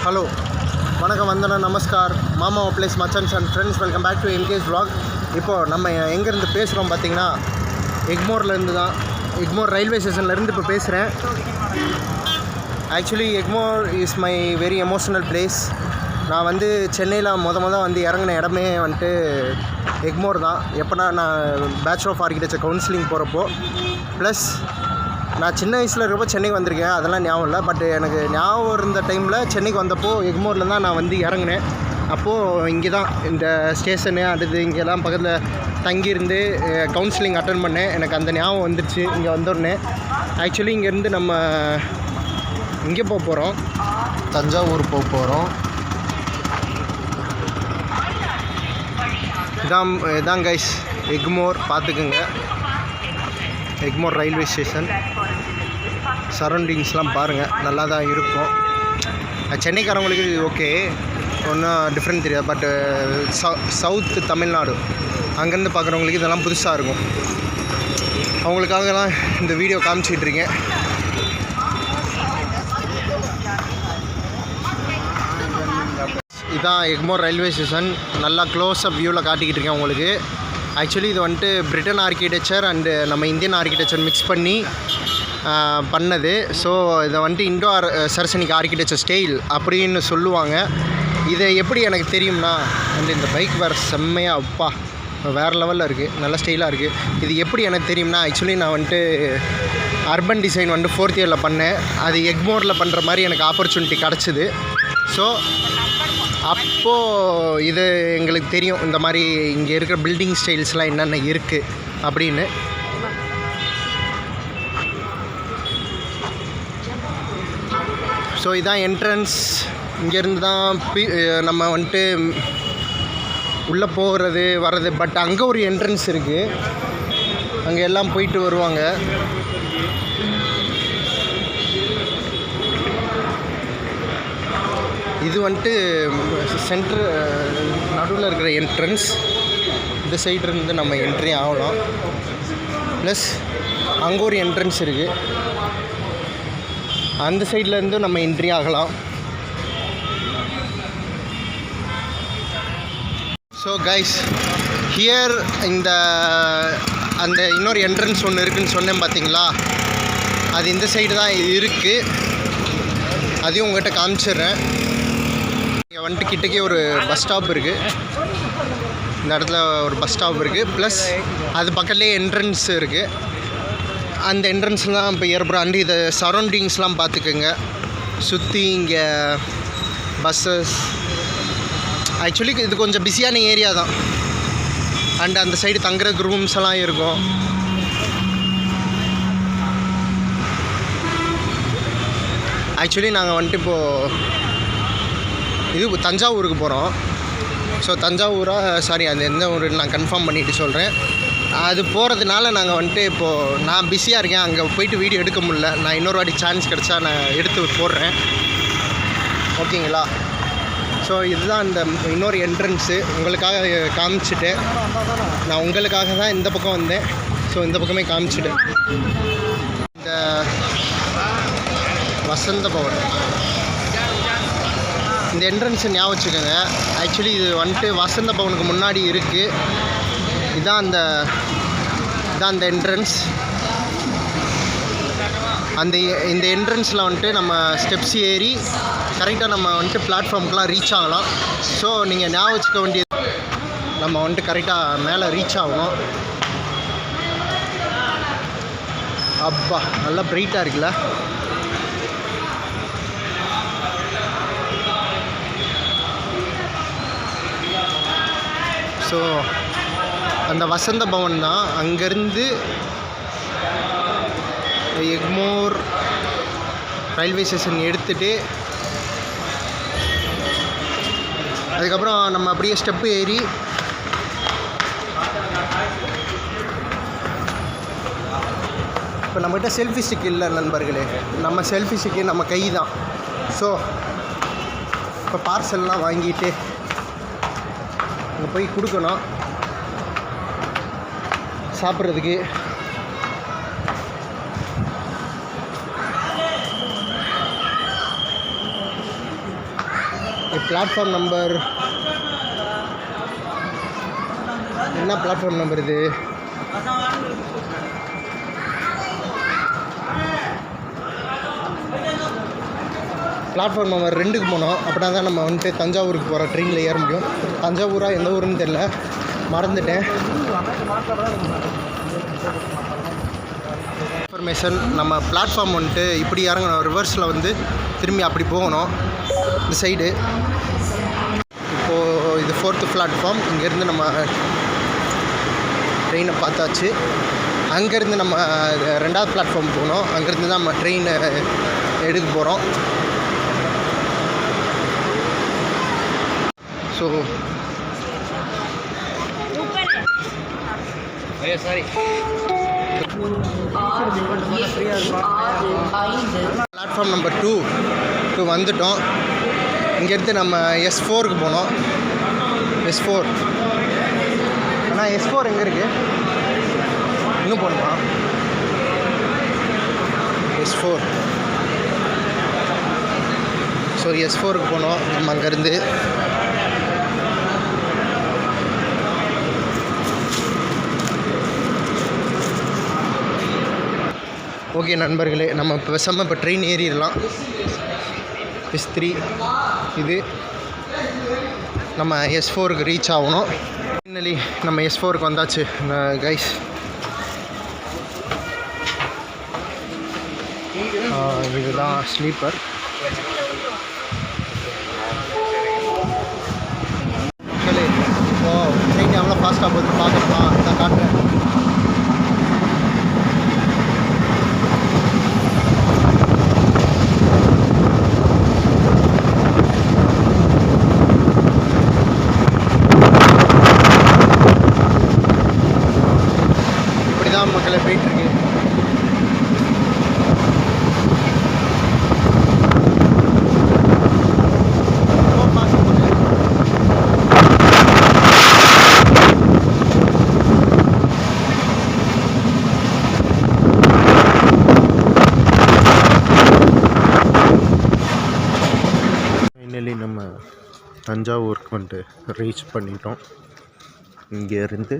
Hello வணக்கம் வந்தனம் நமஸ்கார் மாமா பிளேஸ் மச்சன்ஸ் and friends welcome back to MK's vlog. இப்போது நம்ம எங்கேருந்து பேசுகிறோம் பார்த்தீங்கன்னா எக்மோர்லேருந்து தான். எக்மோர் ரயில்வே ஸ்டேஷன்லேருந்து இப்போ பேசுகிறேன். Actually Egmore is my very emotional place. நான் வந்து சென்னையில் வந்து இறங்கின இடமே வந்துட்டு எக்மோர் தான். எப்போனா நான் பேச்சுலர் ஆஃப் ஆர்கிடெக்சர் கவுன்சிலிங் போகிறப்போ, ப்ளஸ் நான் சின்ன வயசில் இருக்கப்போ சென்னைக்கு வந்திருக்கேன், அதெல்லாம் ஞாபகம் இல்லை. பட் எனக்கு ஞாபகம் இருந்த டைமில் சென்னைக்கு வந்தப்போ எக்மோரில் தான் நான் வந்து இறங்கினேன். அப்போது இங்கே தான் இந்த ஸ்டேஷனு அடுத்து இங்கெல்லாம் பக்கத்தில் தங்கியிருந்து கவுன்சிலிங் அட்டன் பண்ணேன். எனக்கு அந்த ஞாபகம் வந்துடுச்சு இங்கே வந்தோடனே. ஆக்சுவலி இங்கேருந்து நம்ம இங்கே போக போகிறோம், தஞ்சாவூர் போக போகிறோம். இதான் கைஸ் எக்மோர், பார்த்துக்குங்க. எக்மோர் ரயில்வே ஸ்டேஷன் சரௌண்டிங்ஸ்லாம் பாருங்கள், நல்லா தான் இருக்கும். சென்னைக்காரங்களுக்கு இது ஓகே, ஒன்றும் டிஃப்ரெண்ட் தெரியாது. பட்டு சவுத் தமிழ்நாடு அங்கேருந்து பார்க்குறவங்களுக்கு இதெல்லாம் புதுசாக இருக்கும். அவங்களுக்காக தான் இந்த வீடியோ காமிச்சிட்ருக்கேன். இதுதான் எக்மோர் ரயில்வே ஸ்டேஷன். நல்லா க்ளோஸ்அப் வியூவில் காட்டிக்கிட்டு இருக்கேன் உங்களுக்கு. ஆக்சுவலி இது வந்துட்டு பிரிட்டன் ஆர்கிடெக்சர் அண்டு நம்ம இந்தியன் ஆர்கிடெக்சர் மிக்ஸ் பண்ணி பண்ணது. ஸோ இதை வந்துட்டு இண்டோ சரசனிக் ஆர்கிடெக்சர் ஸ்டைல் அப்படின்னு சொல்லுவாங்க. இதை எப்படி எனக்கு தெரியும்னா வந்து இந்த பைக் வேறு செம்மையாக அப்பா வேறு லெவலில் இருக்குது, நல்ல ஸ்டைலாக இருக்குது. இது எப்படி எனக்கு தெரியும்னா, ஆக்சுவலி நான் வந்துட்டு அர்பன் டிசைன் வந்துட்டு 4th இயரில் பண்ணேன். அது எக்மோரில் பண்ணுற மாதிரி எனக்கு ஆப்பர்ச்சுனிட்டி கிடச்சிது. ஸோ அப்போது இது எங்களுக்கு தெரியும் இந்த மாதிரி இங்கே இருக்கிற பில்டிங் ஸ்டைல்ஸ்லாம் என்னென்ன இருக்குது அப்படின்னு. ஸோ இதான் என்ட்ரன்ஸ். இங்கேருந்து தான் நம்ம வந்துட்டு உள்ளே போகிறது வர்றது. பட் அங்கே ஒரு என்ட்ரன்ஸ் இருக்குது, அங்கே எல்லாம் போயிட்டு வருவாங்க. இது வந்துட்டு சென்ட்ரு நடுவில் இருக்கிற என்ட்ரன்ஸ். இந்த சைடு இருந்து நம்ம என்ட்ரி ஆகலாம். ப்ளஸ் அங்கே ஒரு என்ட்ரன்ஸ் இருக்குது, அந்த சைட்லேருந்து நம்ம என்ட்ரி ஆகலாம். ஸோ கைஸ் ஹியர் அந்த இன்னொரு என்ட்ரன்ஸ் ஒன்று இருக்குதுன்னு சொன்னேன் பார்த்தீங்களா, அது இந்த சைடு தான் இருக்குது. அதையும் உங்கள்கிட்ட காமிச்சிடுறேன். இங்கே வந்துட்டு கிட்டக்கே ஒரு பஸ் ஸ்டாப் இருக்குது. இந்த இடத்துல ஒரு பஸ் ஸ்டாப் இருக்குது, ப்ளஸ் அது பக்கத்துலேயே என்ட்ரன்ஸ் இருக்குது. அந்த என்ட்ரன்ஸ்லாம் இப்போ ஏற்படும். அண்டு இதை சரௌண்டிங்ஸ்லாம் பார்த்துக்குங்க, சுற்றி இங்கே பஸ்ஸஸ். ஆக்சுவலி இது கொஞ்சம் பிஸியான ஏரியா தான். அண்டு அந்த சைடு தங்குறதுக்கு ரூம்ஸ் எல்லாம் இருக்கும். ஆக்சுவலி நாங்கள் வந்துட்டு இப்போது இது தஞ்சாவூருக்கு போகிறோம். ஸோ சாரி அது எந்த ஊருன்னு நான் கன்ஃபார்ம் பண்ணிவிட்டு சொல்கிறேன். அது போகிறதுனால நாங்கள் வந்துட்டு இப்போது நான் பிஸியாக இருக்கேன், அங்கே போயிட்டு வீடியோ எடுக்க முடியல. நான் இன்னொரு வாட்டி சான்ஸ் கிடச்சா நான் எடுத்து போடுறேன், ஓகேங்களா? ஸோ இதுதான் இந்த இன்னொரு என்ட்ரன்ஸு உங்களுக்காக காமிச்சிட்டேன். நான் உங்களுக்காக தான் இந்த பக்கம் வந்தேன். ஸோ இந்த பக்கமே காமிச்சிட்டேன். இந்த வசந்த பவன், இந்த என்ட்ரன்ஸை ஞாபகம் வச்சுக்கோங்க. ஆக்சுவலி இது வந்துட்டு வசந்த பவனுக்கு முன்னாடி இருக்குது. இதான் அந்த என்ட்ரன்ஸ். இந்த என்ட்ரன்ஸில் வந்துட்டு நம்ம ஸ்டெப்ஸ் ஏறி கரெக்டாக நம்ம வந்துட்டு பிளாட்ஃபார்முக்கெலாம் ரீச் ஆகலாம். ஸோ நீங்கள் ஞாபகம் வச்சுக்க வேண்டியது, நம்ம வந்துட்டு கரெக்டாக மேலே ரீச் ஆகணும். அப்பா நல்லா பிரைட்டாக இருக்குல்ல. ஸோ அந்த வசந்த பவன் தான். அங்கேருந்து எக்மோர் ரயில்வே ஸ்டேஷன் எடுத்துகிட்டு அதுக்கப்புறம் நம்ம அப்படியே ஸ்டெப்பு ஏறி இப்போ நம்மகிட்ட செல்ஃபி ஸ்டிக் இல்லை நண்பர்களே. நம்ம செல்ஃபி ஸ்டிக்கு நம்ம கை தான். ஸோ இப்போ பார்சல்லாம் வாங்கிட்டு அங்கே போய் கொடுக்கணும் சாப்பிட்றதுக்கு. பிளாட்ஃபார்ம் நம்பர் என்ன பிளாட்ஃபார்ம் நம்பர் இது? பிளாட்ஃபார்ம் நம்பர் 2க்கு போனோம். அப்படின்னா தான் நம்ம வந்துட்டு தஞ்சாவூருக்கு போகிற ட்ரெயினில் ஏற முடியும். தஞ்சாவூரா எந்த ஊருன்னு தெரில, மறந்துட்டேன். இன்ஃபர்மேஷன், நம்ம பிளாட்ஃபார்ம் வந்துட்டு இப்படி இறங்கணும், ரிவர்ஸில் வந்து திரும்பி அப்படி போகணும் இந்த சைடு. இப்போது இது 4th பிளாட்ஃபார்ம். இங்கேருந்து நம்ம ட்ரெயினை பார்த்தாச்சு. அங்கேருந்து நம்ம 2வது பிளாட்ஃபார்ம் போகணும். அங்கேருந்து தான் நம்ம ட்ரெயினை எடுக்க போகிறோம். ஸோ பிளாட்ஃபார்ம் நம்பர் 2 வந்துட்டோம். இங்கேருந்து நம்ம S4க்கு போனோம். S4 ஆனால் S4 எங்கே இருக்குது? இன்னும் போகணுமா? S4 ஸோ S4க்கு போனோம் நம்ம அங்கேருந்து. ஓகே நண்பர்களே, நம்ம இப்போ பேசாமல் இப்போ ட்ரெயின் ஏறிடலாம். S3 இது. நம்ம S4க்கு ரீச் ஆகணும். ஃபைனலி நம்ம S4க்கு வந்தாச்சு கைஸ். இதுதான் ஸ்லீப்பர். ஓ ட்ரெயின் எவ்வளோ ஃபாஸ்ட்டாக போகுது பார்க்கணுமா? நான் காட்டுறேன். மக்களை போயிட்டுருக்கு. ஃபைனலி நம்ம தஞ்சாவூருக்கு வந்துட்டு ரீச் பண்ணிட்டோம். இங்கேருந்து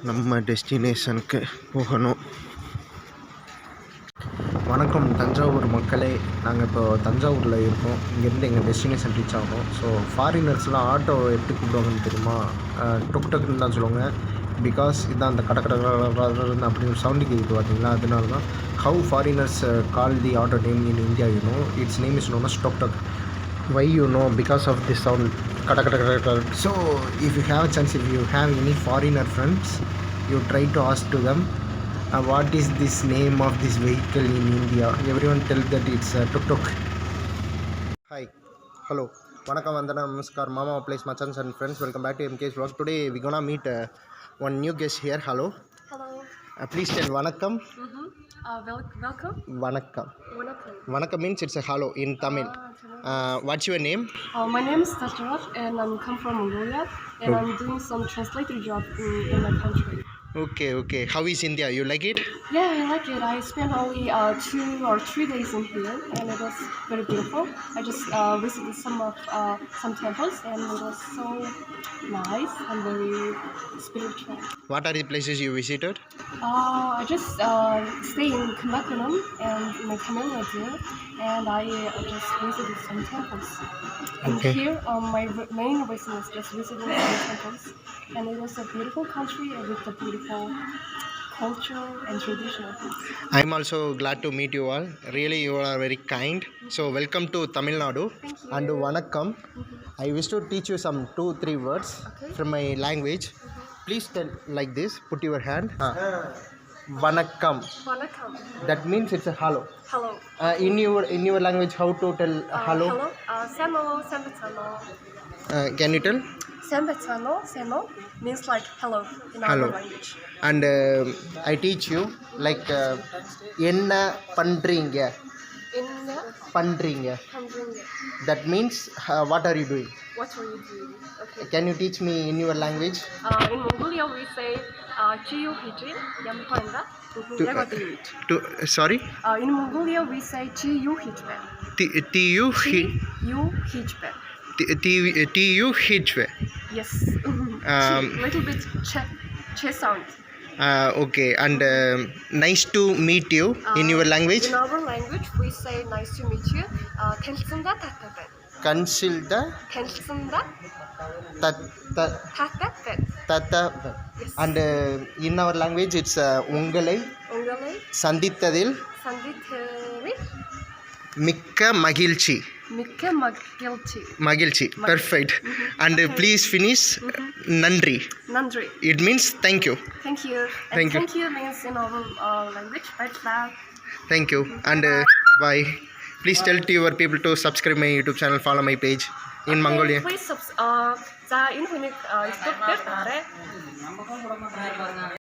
நம்ம டெஸ்டினேஷனுக்கு போகணும். வணக்கம் தஞ்சாவூர் மக்களே, நாங்கள் இப்போ தஞ்சாவூரில் இருக்கோம். இங்கேருந்து எங்கள் டெஸ்டினேஷன் ரீச் ஆகும். ஸோ ஃபாரினர்ஸ்லாம் ஆட்டோ எப்படி கூப்பிடுவாங்கன்னு தெரியுமா? டொக் டக்குன்னு தான் சொல்லுவாங்க. பிகாஸ் இதுதான் அந்த கடற்கடன்னு அப்படி ஒரு சவுண்டு கேட்குது பார்த்தீங்களா? அதனால தான் how foreigners call the auto name in India it's name is known as tuk tuk. Why because of this sound kada. So if you have a chance, if you have any foreigner friends, you try to ask to them what is this name of this vehicle in India. Everyone tell that it's tuk tuk. Hi, hello, vanakkam, vandana, namaskar, mama, place, machans and friends, welcome back to MK's vlog. Today we gonna meet one new guest here. Hello, please tell vanakkam. Welcome. Vanakkam means it's a hello in Tamil. What's your name? My name is Tasharat and I'm come from Mongolia and I'm doing some translator job in my country. Okay. How is India? You like it? Yeah, I like it. I spent only 2 or 3 days in here and it was very beautiful. I just visited some temples and it was so nice and very spiritual. What are the places you visited? I just stay in Kumbakonam and in my community and I just visited some temples. Okay. And here my main reason is just visiting some temples and it was a beautiful country with a beautiful culture and traditional things. I'm also glad to meet you all. Really, you are very kind. So welcome to Tamil Nadu. Thank you. And vanakkam. I wish to teach you some 2-3 words from my language. Please tell like this. Put your hand. Vanakkam. Vanakkam. That means it's a hello. Hello. In your language, how to tell hello? Hello. Seno, sembetano. Can you tell? Seno means like hello in Hello. our language. And I teach you like enna pandringa. In Pandringa. Pandringa. That means what are you doing? What are you doing? Okay. Can you teach me in your language? In Mongolia we say Chiyu Hijin Yampanda. Yeah, what do you eat? Sorry? In Mongolia, we say Chiyu Hijbe. TU Chiyu Hijbe. Hijwe. Yes. Um, Little bit che sound. Okay, and nice to meet you in your language. In our language, we say nice to meet you. Tensunda tatabe. Consilda Tensunda tata tatabe. Yes. and in our language it's ungalai Ungalai sandithadil sanditheri mikka magilchi. Mikka Magilchi. Perfect. And please finish nandri. Nandri. It means thank you. Thank you. And Thank you. Thank you means in our language. Bye. Thank you. And bye. Please tell to your people to subscribe my YouTube channel, follow my page in Mongolia. Please subscribe.